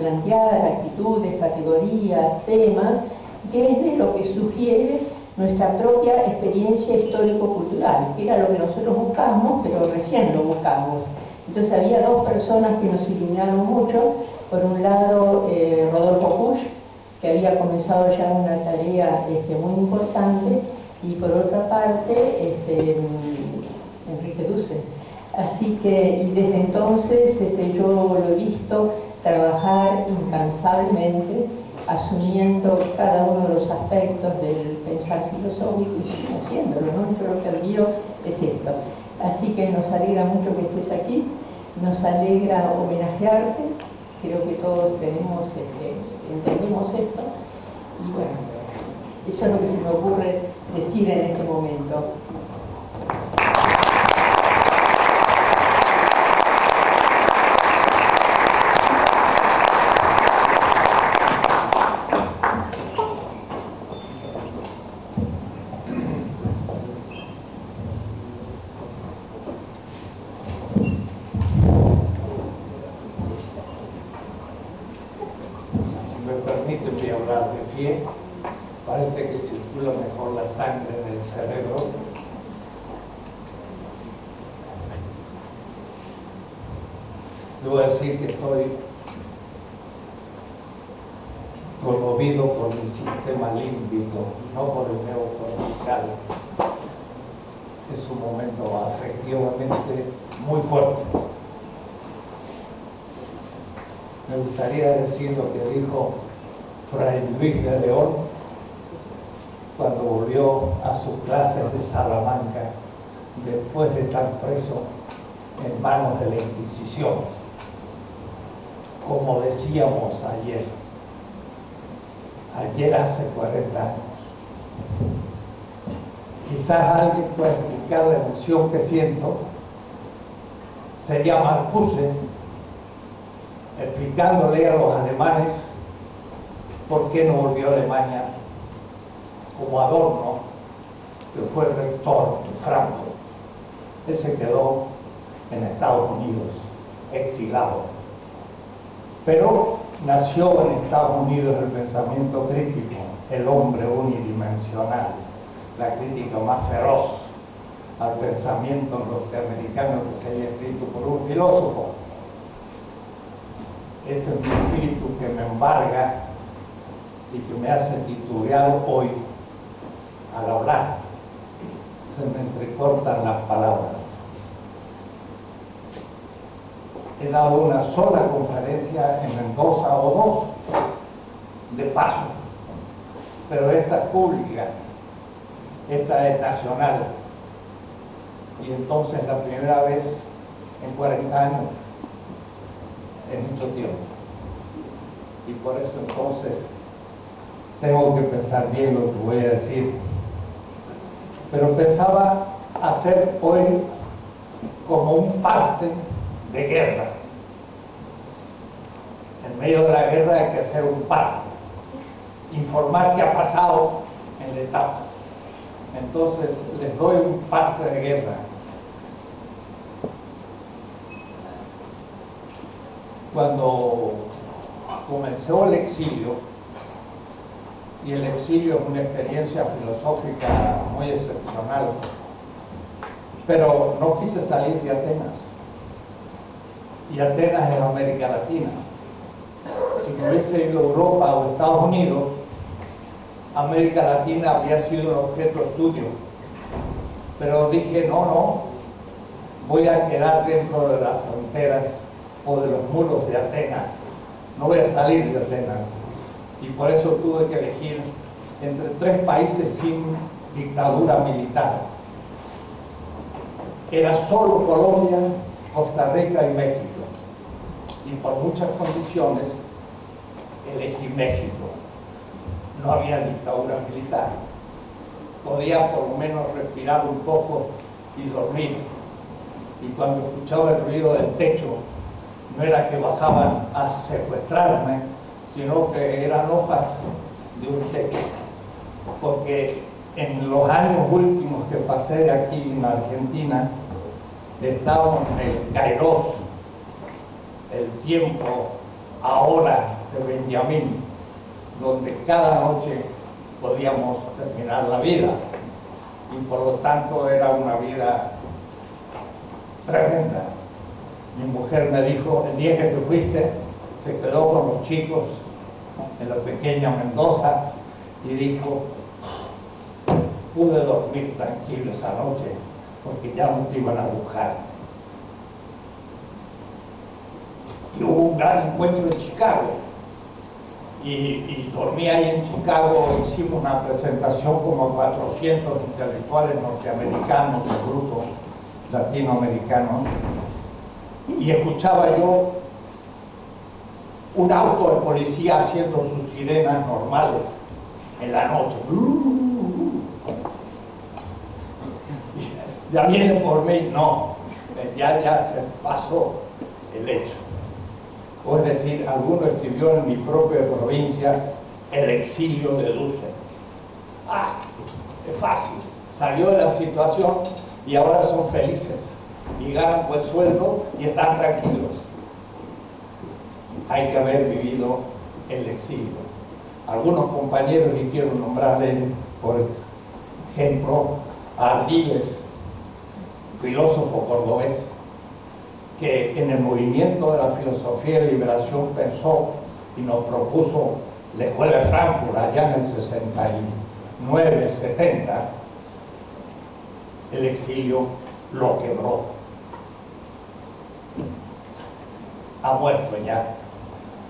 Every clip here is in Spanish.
plantear actitudes, categorías, temas, que es de lo que sugiere nuestra propia experiencia histórico-cultural, que era lo que nosotros buscamos, pero recién lo buscamos. Entonces había dos personas que nos iluminaron mucho. Por un lado, Rodolfo Puch, que había comenzado ya una tarea muy importante, y por otra parte, Enrique Dussel. Así que, y desde entonces yo lo he visto trabajar incansablemente, asumiendo cada uno de los aspectos del pensar filosófico y sigue haciéndolo, ¿no? Yo lo que admiro es esto. Así que nos alegra mucho que estés aquí, nos alegra homenajearte, creo que todos entendemos esto, y bueno, eso es lo que se me ocurre decir en este momento. Voy a hablar de pie, parece que circula mejor la sangre en el cerebro. Debo decir que estoy conmovido por mi sistema límbico, no por el meu cortical. Es un momento afectivamente muy fuerte. Me gustaría decir lo que dijo Fray Luis de León cuando volvió a sus clases de Salamanca después de estar preso en manos de la Inquisición. Como decíamos ayer hace 40 años. Quizás alguien pueda explicar la emoción que siento. Sería Marcuse explicándole a los alemanes por qué no volvió a Alemania como Adorno, que fue el rector de Frankfurt. Él se quedó en Estados Unidos, exilado. Pero nació en Estados Unidos el pensamiento crítico, el hombre unidimensional, la crítica más feroz al pensamiento norteamericano que se haya escrito por un filósofo. Este es mi espíritu que me embarga y que me hace titubear hoy al hablar. Se me entrecortan las palabras. He dado una sola conferencia en Mendoza o dos, de paso, pero esta es pública, esta es nacional, y entonces la primera vez en 40 años es mucho tiempo, y por eso entonces tengo que pensar bien lo que voy a decir. Pero pensaba hacer hoy como un parte de guerra. En medio de la guerra hay que hacer un parte, informar qué ha pasado en la etapa. Entonces les doy un parte de guerra. Cuando comenzó el exilio, y el exilio es una experiencia filosófica muy excepcional, pero no quise salir de Atenas, y Atenas es América Latina. Si me hubiese ido a Europa o Estados Unidos, América Latina habría sido un objeto de estudio, pero dije no, voy a quedar dentro de las fronteras o de los muros de Atenas, no voy a salir de Atenas. Y por eso tuve que elegir entre tres países sin dictadura militar. Era solo Colombia, Costa Rica y México. Y por muchas condiciones elegí México. No había dictadura militar. Podía por lo menos respirar un poco y dormir. Y cuando escuchaba el ruido del techo, no era que bajaban a secuestrarme, sino que eran hojas de un techo, porque en los años últimos que pasé aquí en Argentina, estábamos en el kairos, el tiempo ahora de Benjamín, donde cada noche podíamos terminar la vida, y por lo tanto era una vida tremenda. Mi mujer me dijo, el día que te fuiste, se quedó con los chicos en la pequeña Mendoza y dijo, pude dormir tranquilo esa noche porque ya no te iban a buscar. Y hubo un gran encuentro en Chicago y dormí ahí en Chicago. Hicimos una presentación como 400 intelectuales norteamericanos del grupo latinoamericano, y escuchaba yo un auto de policía haciendo sus sirenas normales en la noche. Ya viene por mí, no, ya se pasó el hecho. O es decir, alguno escribió en mi propia provincia el exilio de Dussel. Es fácil, salió de la situación y ahora son felices y ganan buen sueldo y están tranquilos. Hay que haber vivido el exilio. Algunos compañeros, y quiero nombrarles, por ejemplo, a Ardiles, filósofo cordobés, que en el movimiento de la filosofía de liberación pensó y nos propuso la Escuela de Frankfurt allá en el 69, 70, el exilio lo quebró. Ha muerto ya,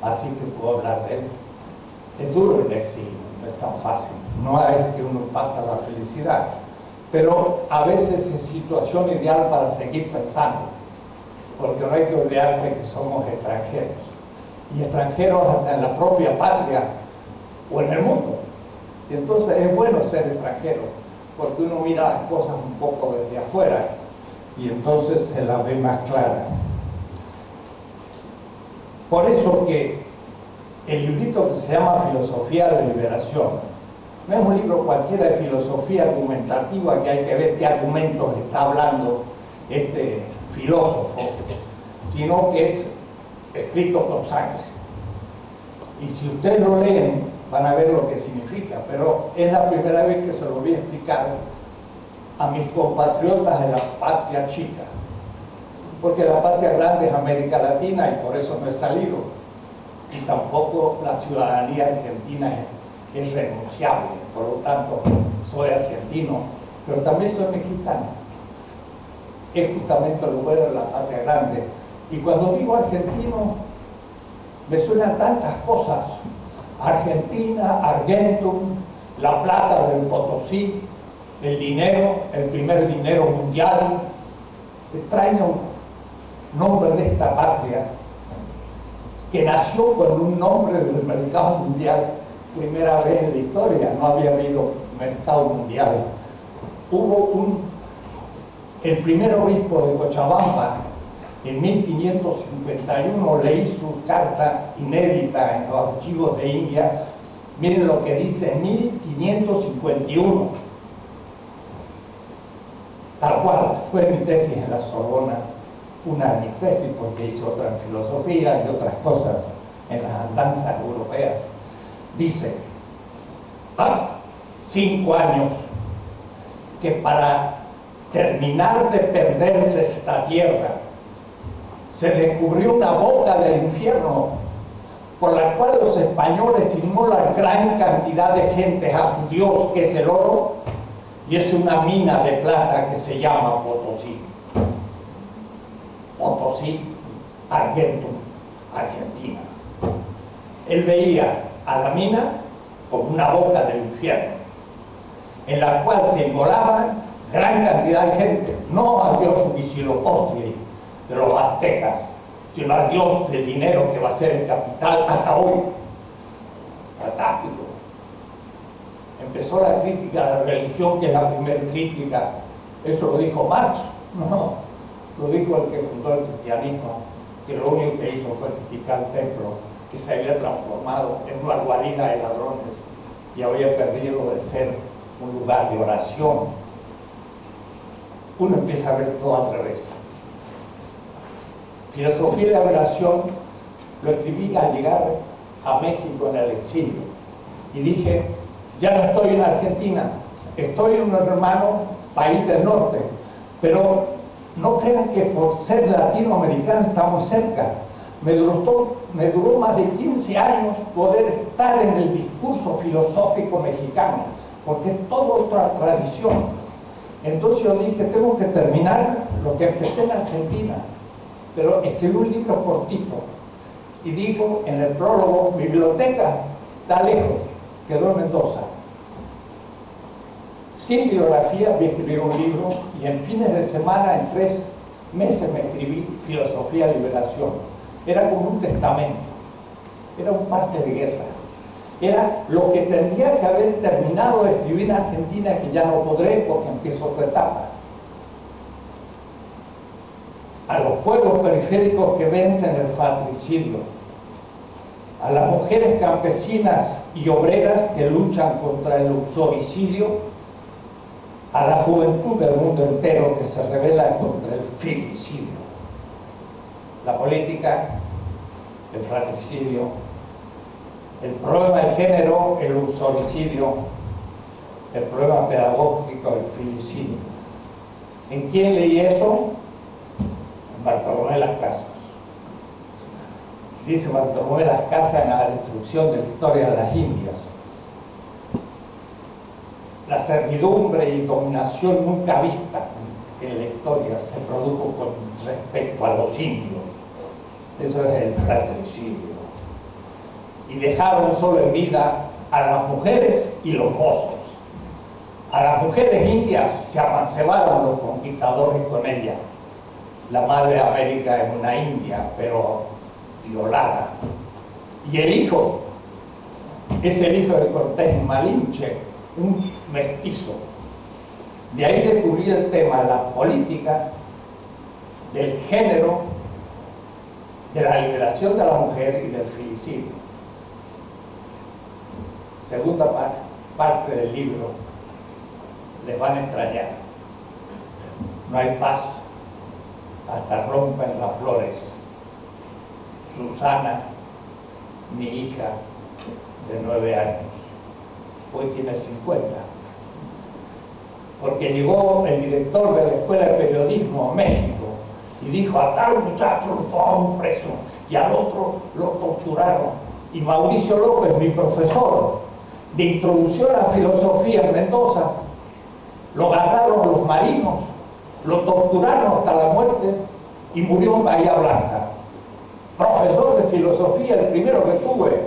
así que puedo hablar de él. Es duro el exilio, no es tan fácil, no es que uno pasa la felicidad, pero a veces es situación ideal para seguir pensando, porque no hay que olvidarse que somos extranjeros, y extranjeros hasta en la propia patria o en el mundo. Y entonces es bueno ser extranjero, porque uno mira las cosas un poco desde afuera y entonces se las ve más claras. Por eso que el librito que se llama Filosofía de Liberación no es un libro cualquiera de filosofía argumentativa que hay que ver qué argumentos está hablando este filósofo, sino que es escrito con sangre. Y si ustedes lo leen, van a ver lo que significa, pero es la primera vez que se lo voy a explicar a mis compatriotas de la patria chica, porque la patria grande es América Latina y por eso no he salido, y tampoco la ciudadanía argentina es renunciable, por lo tanto soy argentino, pero también soy mexicano. Es justamente lo bueno de la patria grande. Y cuando digo argentino, me suenan tantas cosas: Argentina, Argentum, la plata del Potosí, el dinero, el primer dinero mundial. Extraño nombre de esta patria que nació con un nombre del mercado mundial, primera vez en la historia. No había habido mercado mundial. Hubo el primer obispo de Cochabamba, en 1551, leí su carta inédita en los archivos de India. Miren lo que dice, 1551. Tal cual, fue mi tesis en la Sorbona, una de mis tesis, porque hice otra en filosofía y otras cosas en las andanzas europeas. Dice, 5 años, que para terminar de perderse esta tierra, se descubrió una boca del infierno por la cual los españoles inmolan gran cantidad de gente a su Dios, que es el oro, y es una mina de plata que se llama Potosí. Potosí, Argentum, Argentina. Él veía a la mina como una boca del infierno, en la cual se inmolaban gran cantidad de gente, no al dios Huitzilopochtli de los aztecas, sino al dios del dinero, que va a ser el capital hasta hoy. Fantástico. Empezó la crítica a la religión, que es la primera crítica. Eso lo dijo Marx, no, lo dijo el que fundó el cristianismo, que lo único que hizo fue criticar el templo, que se había transformado en una guarida de ladrones y había perdido de ser un lugar de oración. Uno empieza a ver todo al revés. Filosofía de la oración lo escribí al llegar a México en el exilio. Y dije, ya no estoy en Argentina, estoy en un hermano país del norte, pero no crean que por ser latinoamericano estamos cerca. Me duró más de 15 años poder estar en el discurso filosófico mexicano, porque es toda otra tradición. Entonces yo dije, tengo que terminar lo que empecé en Argentina, pero escribí un libro cortito, y digo en el prólogo, biblioteca, está lejos, quedó en Mendoza. Sin biografía voy a escribir un libro, y en fines de semana, en 3 meses me escribí Filosofía de Liberación. Era como un testamento, era un parte de guerra, era lo que tendría que haber terminado de escribir en Argentina, que ya no podré porque empiezo otra etapa. A los pueblos periféricos que vencen el fratricidio, a las mujeres campesinas y obreras que luchan contra el uxoricidio, a la juventud del mundo entero que se rebela contra el filicidio. La política, el fratricidio, el problema de género, el uxoricidio, el problema pedagógico, el filicidio. ¿En quién leí eso? En Bartolomé Las Casas. Dice Bartolomé Las Casas en la destrucción de la historia de las Indias: la servidumbre y dominación nunca vista en la historia se produjo con respecto a los indios. Eso es el fratricidio. Y dejaron solo en vida a las mujeres y los mozos. A las mujeres indias se amancebaron los conquistadores con ellas. La madre de América es una india, pero violada. Y el hijo es el hijo de Cortés Malinche, un mestizo. De ahí descubrí el tema de la política, del género, de la liberación de la mujer y del filicidio. Segunda parte del libro, les van a extrañar. No hay paz hasta rompen las flores. Susana, mi hija de 9 años, hoy tiene 50, porque llegó el director de la Escuela de Periodismo a México y dijo: a tal muchacho lo tomaron preso y al otro lo torturaron. Y Mauricio López, mi profesor de introducción a la filosofía en Mendoza, lo agarraron los marinos, lo torturaron hasta la muerte y murió en Bahía Blanca. Profesor de filosofía, el primero que tuve,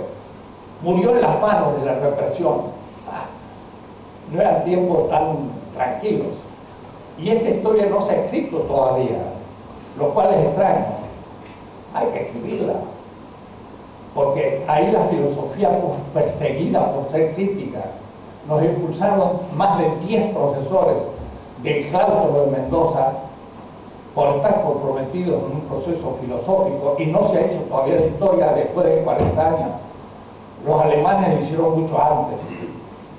murió en las manos de la represión. No eran tiempos tan tranquilos. Y esta historia no se ha escrito todavía, lo cual es extraño. Hay que escribirla, porque ahí la filosofía perseguida por ser crítica. Nos impulsaron más de 10 profesores del claustro de Mendoza por estar comprometidos en un proceso filosófico, y no se ha hecho todavía la historia después de 40 años. Los alemanes lo hicieron mucho antes,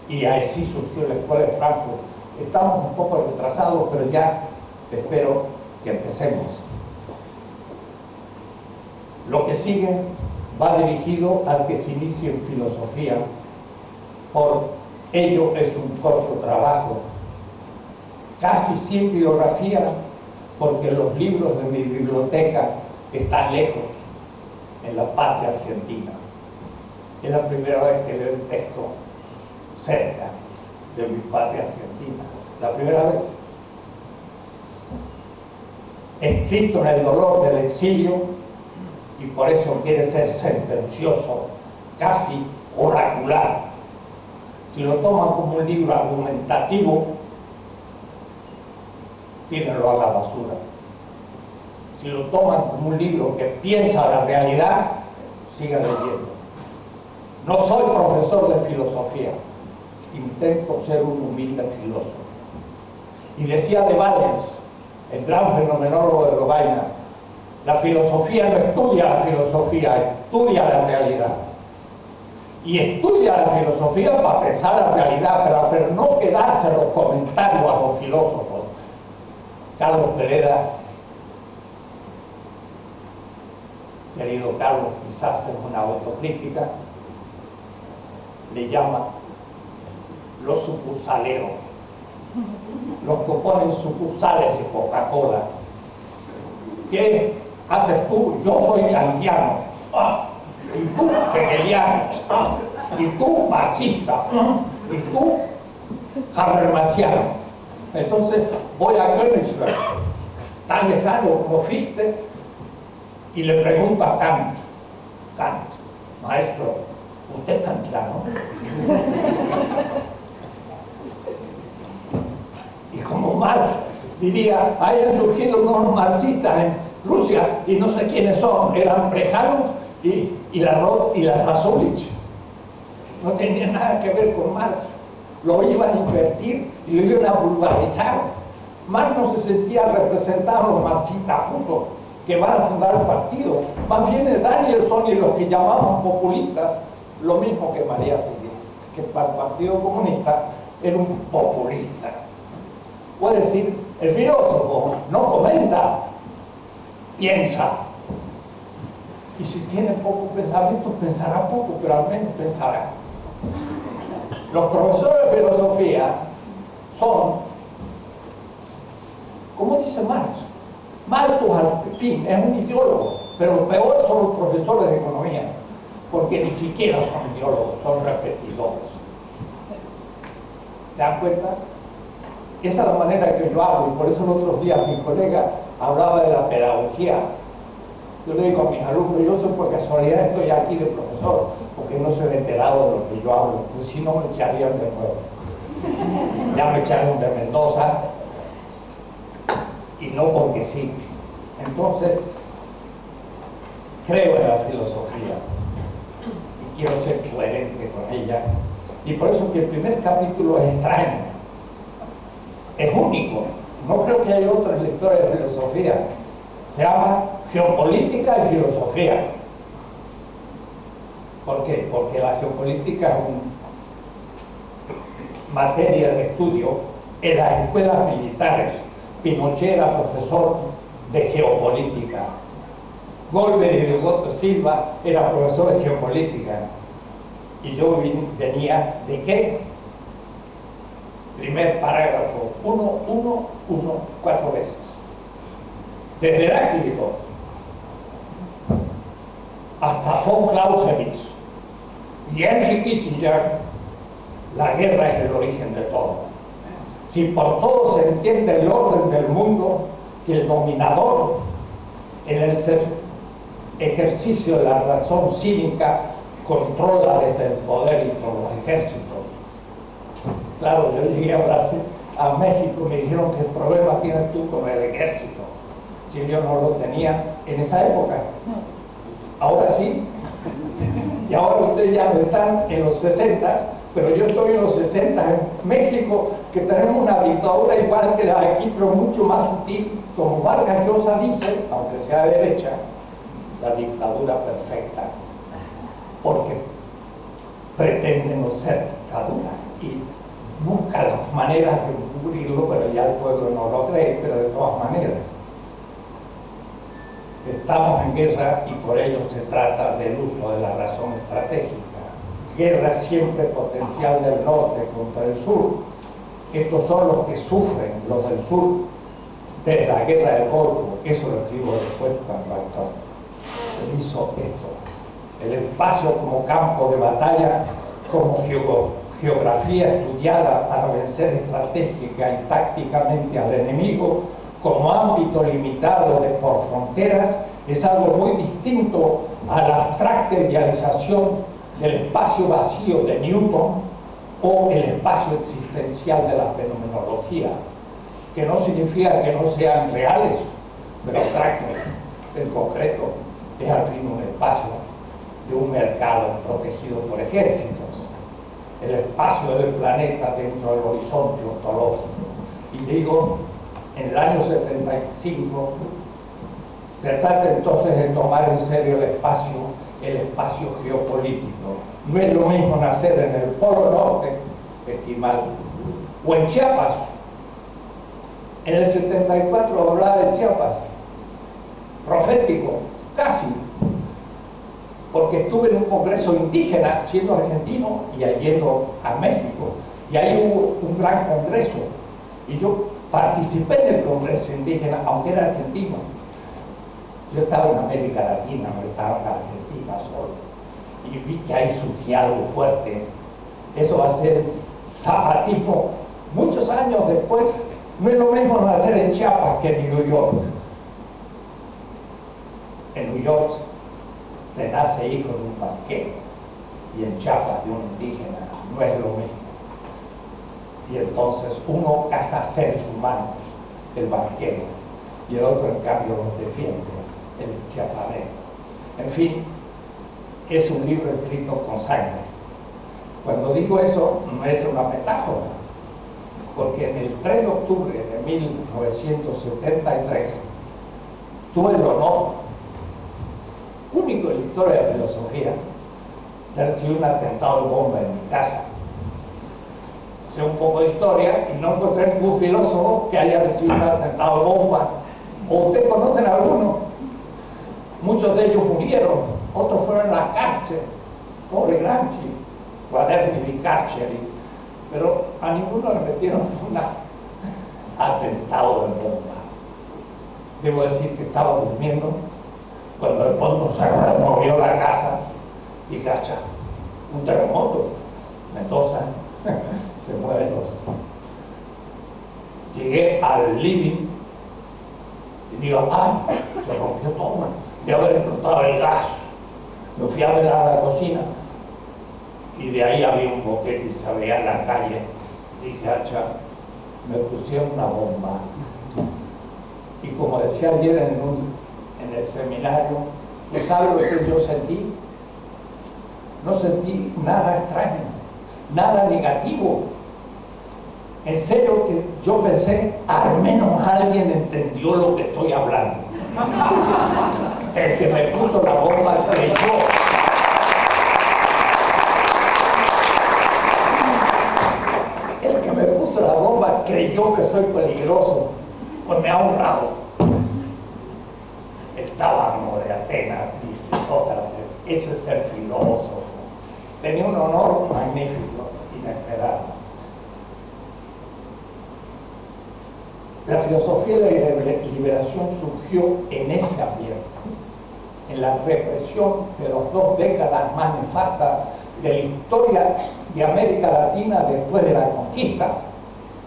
y así surgió la Escuela de Frankfurt. Estamos un poco retrasados, pero ya espero que empecemos. Lo que sigue va dirigido al que se inicie en filosofía. Por ello es un corto trabajo, casi sin biografía, porque los libros de mi biblioteca están lejos, en la patria argentina. Es la primera vez que leo un texto cerca de mi patria argentina, la primera vez. Escrito en el dolor del exilio, y por eso quiere ser sentencioso, casi oracular. Si lo toman como un libro argumentativo, tírenlo a la basura. Si lo toman como un libro que piensa la realidad, sigan leyendo. No soy profesor de filosofía, intento ser un humilde filósofo. Y decía de Valens, el gran fenomenólogo de Lovaina: la filosofía no estudia la filosofía, estudia la realidad. Y estudia la filosofía para pensar la realidad, pero no quedarse en los comentarios a los filósofos. Carlos Pereda querido Carlos, quizás es una autocrítica, le llama los sucursaleros, los que ponen sucursales de Coca-Cola. ¿Qué haces tú? Yo soy kantiano, y tú hegeliano, y tú marxista, y tú habermasiano. Entonces voy a Königsberg, tan lejano como Fichte, y le pregunto a Kant, maestro, ¿usted es kantiano? Y como Marx diría, hayan surgido unos marxistas en Rusia y no sé quiénes son, eran Plejánov y la Rasulich. No tenían nada que ver con Marx, lo iban a invertir y lo iban a vulgarizar. Marx no se sentía representado los marxistas juntos que van a fundar el partido, más bien es Danielson y los que llamaban populistas, lo mismo que María Félix, que para el Partido Comunista era un populista. Puede decir, el filósofo no comenta, piensa. Y si tiene poco pensamiento, pensará poco, pero al menos pensará. Los profesores de filosofía son, como dice Marx, Malthus al fin es un ideólogo, pero lo peor son los profesores de economía, porque ni siquiera son ideólogos, son repetidores. ¿Se dan cuenta? Esa es la manera que yo hago, y por eso los otros días mi colega hablaba de la pedagogía. Yo le digo a mis alumnos, yo sé por casualidad estoy aquí de profesor, porque no soy enterado de lo que yo hablo, pues si no me echarían de nuevo. Ya me echaron de Mendoza, y no porque sí. Entonces, creo en la filosofía, y quiero ser coherente con ella, y por eso que el primer capítulo es extraño, es único, no creo que haya otra en la historia de filosofía. Se llama Geopolítica y Filosofía. ¿Por qué? Porque la geopolítica es una materia de estudio en las escuelas militares. Pinochet era profesor de geopolítica. Goldberg y Rigoberto Silva era profesor de geopolítica. Y yo venía de qué? Primer parágrafo, 4 veces. Desde Heráclito hasta von Clausewitz y Henry Kissinger, la guerra es el origen de todo. Si por todo se entiende el orden del mundo, que el dominador en el ejercicio de la razón cívica controla desde el poder y por los ejércitos. Claro, yo llegué a Brasil, a México, me dijeron que el problema tienes tú con el ejército. Si yo no lo tenía en esa época. Ahora sí. Y ahora ustedes ya no están en los 60, pero yo estoy en los 60 en México, que tenemos una dictadura igual que la de aquí, pero mucho más sutil, como Vargas Llosa dice, aunque sea de derecha, la dictadura perfecta, porque pretende no ser dictadura y busca las maneras de cubrirlo, pero ya el pueblo no lo cree, pero de todas maneras. Estamos en guerra y por ello se trata del uso de la razón estratégica. Guerra siempre potencial del norte contra el sur. Estos son los que sufren, los del sur, de la guerra del Golfo. Eso lo escribo después cuando se hizo esto. El espacio como campo de batalla, como geografía estudiada para vencer estratégica y tácticamente al enemigo, como ámbito limitado de por fronteras, es algo muy distinto a la abstracta idealización del espacio vacío de Newton o el espacio existencial de la fenomenología, que no significa que no sean reales, pero abstractos. En concreto, es al fin un espacio de un mercado protegido por ejércitos, el espacio del planeta dentro del horizonte ontológico. Y digo, en el año 75 se trata entonces de tomar en serio el espacio geopolítico. No es lo mismo nacer en el Polo Norte, estimado, o en Chiapas. En el 74 hablaba de Chiapas, profético, casi, porque estuve en un congreso indígena siendo argentino y yendo a México, y ahí hubo un gran congreso, y yo participé en el congreso indígena, aunque era argentino. Yo estaba en América Latina, no estaba en Argentina solo, y vi que ahí surgía algo fuerte. Eso va a ser zapatismo. Muchos años después, no es lo mismo nacer en Chiapas que en New York. En New York se nace hijo de un banquero, y en Chiapas de un indígena, no es lo mismo. Y entonces uno caza seres humanos, el banquero, y el otro en cambio los defiende, el chiapanero. En fin, es un libro escrito con sangre. Cuando digo eso, no es una metáfora, porque en el 3 de octubre de 1973 tuve el honor, único en la historia de la filosofía, de recibir un atentado de bomba en mi casa. Sé un poco de historia y no encontré ningún filósofo que haya recibido un atentado de bomba. ¿O ustedes conocen a alguno? Muchos de ellos murieron, otros fueron a la cárcel, pobre Gramsci, Guaderni y Carceri, pero a ninguno le metieron un atentado de bomba. Debo decir que estaba durmiendo cuando el fondo se removió la casa y cacha, un terremoto, Mendoza, se mueven los. Llegué al living y digo, ay, se rompió todo, de haber explotado el gas. Me fui a ver a la cocina y de ahí había un boquete y se veía en la calle. Dije, hacha, me pusieron una bomba. Y como decía ayer en el seminario, ¿no sabe lo que yo sentí? No sentí nada extraño, nada negativo. En serio que yo pensé, al menos alguien entendió lo que estoy hablando. El que me puso la bomba creyó. El que me puso la bomba creyó que soy peligroso, pues me ha honrado. El tábano de Atenas, dice Sócrates, eso es ser filósofo. Tenía un honor magnífico, inesperado. La filosofía de la liberación surgió en ese ambiente, en la represión de las 2 décadas más nefastas de la historia de América Latina después de la conquista,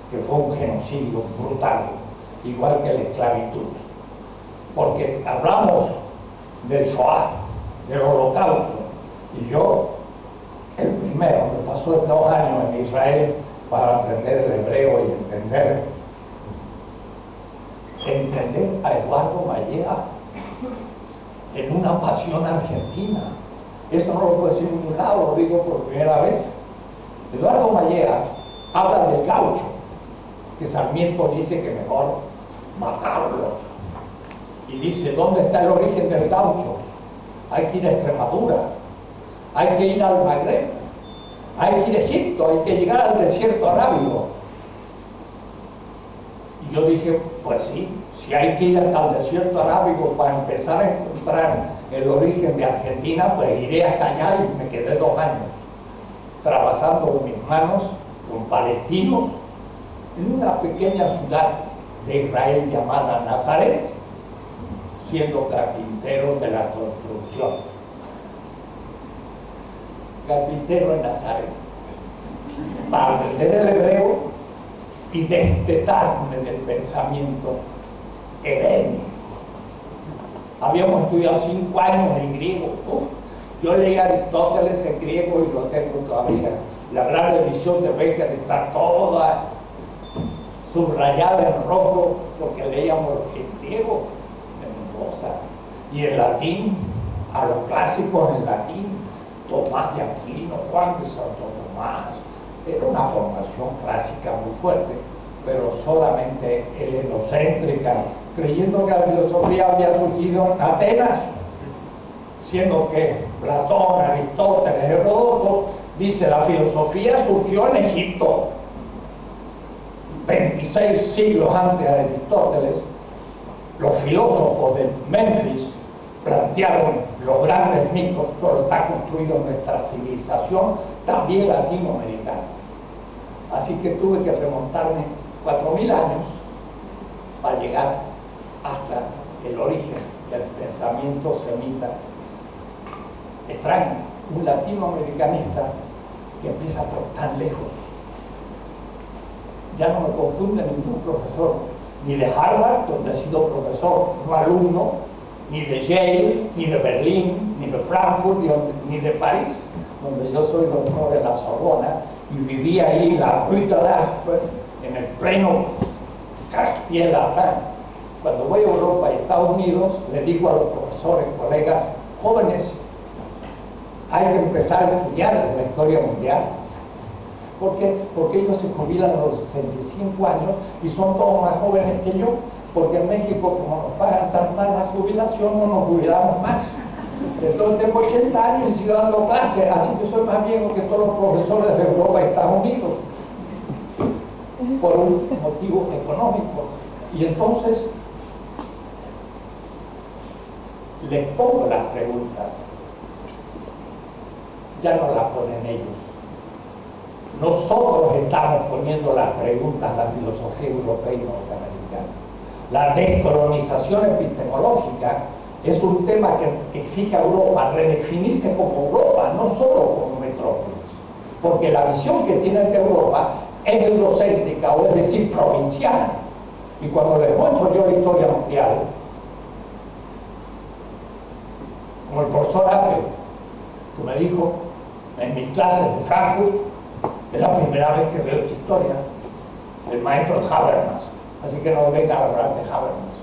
que fue un genocidio brutal, igual que la esclavitud. Porque hablamos del Shoah, del Holocausto, y yo, el primero, me pasó 2 años en Israel para aprender el hebreo y entender a Eduardo Mallea en una pasión argentina. Eso no lo puedo decir en ningún lado, lo digo por primera vez. Eduardo Mallea habla del gaucho, que Sarmiento dice que mejor matarlo. Y dice, ¿dónde está el origen del gaucho? Hay que ir a Extremadura, hay que ir al Magreb, hay que ir a Egipto, hay que llegar al desierto arábigo. Y yo dije, pues sí, si hay que ir hasta el desierto arábigo para empezar a encontrar el origen de Argentina, pues iré hasta allá y me quedé 2 años trabajando con mis manos, con palestinos, en una pequeña ciudad de Israel llamada Nazaret, siendo carpintero de la construcción. Carpintero en Nazaret, para aprender el hebreo y destetarme del pensamiento helénico. Habíamos estudiado 5 años en griego. Yo leí a Aristóteles en griego y lo tengo todavía. La gran edición de Becker está toda subrayada en rojo porque leíamos en griego, en Mendoza, y en latín, a los clásicos en latín, Tomás de Aquino, Juan de Santo Tomás. Era una formación clásica muy fuerte, pero solamente helenocéntrica, creyendo que la filosofía había surgido en Atenas, siendo que Platón, Aristóteles, Heródoto dice la filosofía surgió en Egipto 26 siglos antes de Aristóteles. Los filósofos de Memphis plantearon los grandes mitos, todo está construido en nuestra civilización, también latinoamericana. Así que tuve que remontarme 4000 años para llegar hasta el origen del pensamiento semita extraño, un latinoamericanista que empieza por tan lejos. Ya no me confunde ningún profesor, ni de Harvard, donde he sido profesor, no alumno, ni de Yale, ni de Berlín, ni de Frankfurt, ni de París, donde yo soy doctor de la Sorbona y vivía ahí en la Rue de l'Arc, en el pleno Castiel Latin. Cuando voy a Europa y Estados Unidos, le digo a los profesores, colegas, jóvenes, hay que empezar a estudiar la historia mundial. ¿Por qué? Porque ellos se jubilan a los 65 años y son todos más jóvenes que yo, porque en México, como nos pagan tan mal la jubilación, no nos jubilamos más. Entonces tengo 80 años y sigo dando clases, así que soy más viejo que todos los profesores de Europa y Estados Unidos, por un motivo económico. Y entonces les pongo las preguntas, ya no las ponen ellos. Nosotros estamos poniendo las preguntas a la filosofía europea y norteamericana. La descolonización epistemológica es un tema que exige a Europa redefinirse como Europa, no solo como metrópolis, porque la visión que tiene de Europa es eurocéntrica, o es decir, provinciana. Y cuando les muestro yo la historia mundial, como el profesor Apple, que me dijo en mis clases de Frankfurt, es la primera vez que veo esta historia, el maestro Habermas, así que no vengan a hablar de Habermas.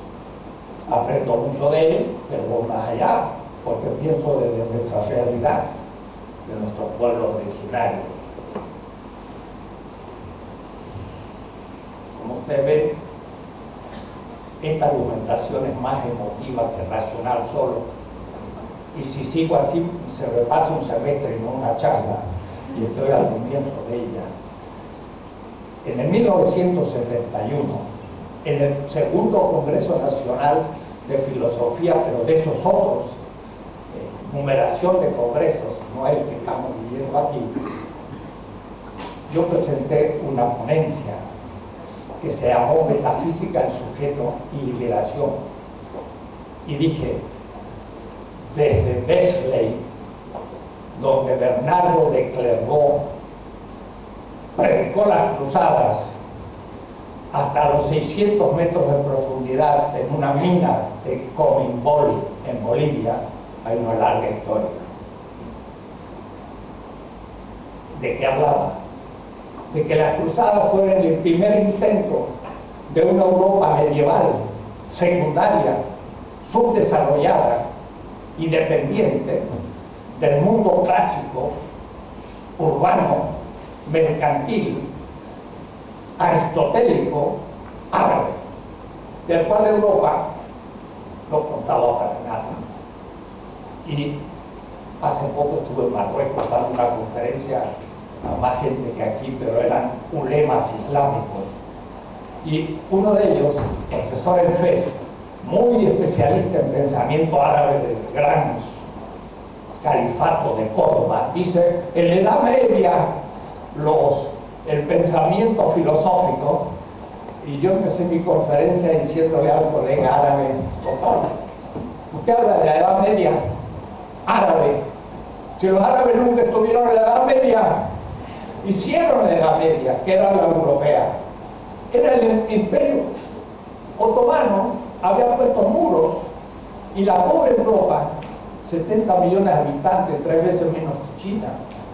Aprendo mucho de él, pero voy más allá, porque pienso desde nuestra realidad, de nuestro pueblo originario. Como ustedes ven, esta argumentación es más emotiva que racional solo, y si sigo así, se me pasa un semestre y no una charla, y estoy al comienzo de ella. En el 1971, en el segundo Congreso Nacional de Filosofía, pero de esos otros, numeración de congresos, no el que estamos viviendo aquí, yo presenté una ponencia que se llamó Metafísica del Sujeto y Liberación, y dije, desde Besley, donde Bernardo de Clairvaux predicó las cruzadas, hasta los 600 metros de profundidad en una mina de Comimbol en Bolivia, hay una larga historia. ¿De qué hablaba? De que las cruzadas fueron el primer intento de una Europa medieval, secundaria, subdesarrollada y dependiente del mundo clásico, urbano, mercantil, aristotélico, árabe, del cual Europa no contaba para nada. Y hace poco estuve en Marruecos dando una conferencia a más gente que aquí, pero eran ulemas islámicos. Y uno de ellos, el profesor El Fez, muy especialista en pensamiento árabe del gran califato de Córdoba, dice, en la Edad Media el pensamiento filosófico, y yo empecé mi conferencia diciéndole al colega árabe, doctor, usted habla de la Edad Media árabe, si los árabes nunca estuvieron en la Edad Media, hicieron la Edad Media, que era la europea, era el imperio otomano, había puesto muros, y la pobre Europa, 70 millones de habitantes, 3 veces menos que China,